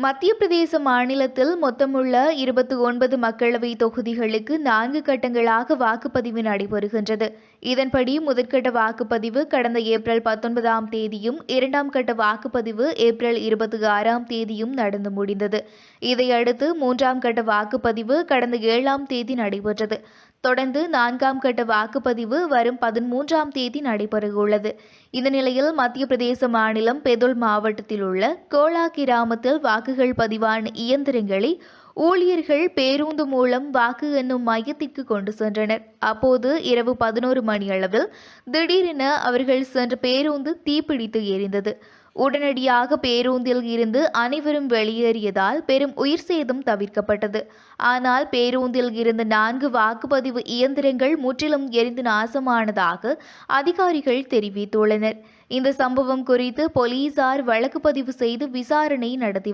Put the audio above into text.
மத்திய பிரதேச மாநிலத்தில் மொத்தமுள்ள 29 மக்களவை தொகுதிகளுக்கு 4 கட்டங்களாக வாக்குப்பதிவு நடைபெறுகின்றது. இதன்படி முதற்கட்ட வாக்குப்பதிவு கடந்த ஏப்ரல் 19ஆம் தேதியும், இரண்டாம் கட்ட வாக்குப்பதிவு ஏப்ரல் 26ஆம் தேதியும் நடந்து முடிந்தது. இதையடுத்து மூன்றாம் கட்ட வாக்குப்பதிவு கடந்த 7ஆம் தேதி நடைபெற்றது. தொடர்ந்து 4ஆம் கட்ட வாக்குப்பதிவு வரும் 13ஆம் தேதி நடைபெறவுள்ளது. இந்த நிலையில் மத்திய பிரதேச மாநிலம் பெதுல் மாவட்டத்தில் உள்ள கோலா கிராமத்தில் வாக்குகள் பதிவான இயந்திரங்களை ஊழியர்கள் பேருந்து மூலம் வாக்கு எண்ணும் மையத்திற்கு கொண்டு சென்றனர். அப்போது இரவு 11 மணியளவில் திடீரென அவர்கள் சென்ற பேருந்து தீப்பிடித்து எரிந்தது. உடனடியாக பேருந்தில் இருந்து அனைவரும் வெளியேறியதால் பெரும் உயிர் சேதம் தவிர்க்கப்பட்டது. ஆனால் பேருந்தில் இருந்த 4 வாக்குப்பதிவு இயந்திரங்கள் முற்றிலும் எரிந்து நாசமானதாக அதிகாரிகள் தெரிவித்துள்ளனர். இந்த சம்பவம் குறித்து போலீசார் வழக்கு பதிவு செய்து விசாரணை நடத்தி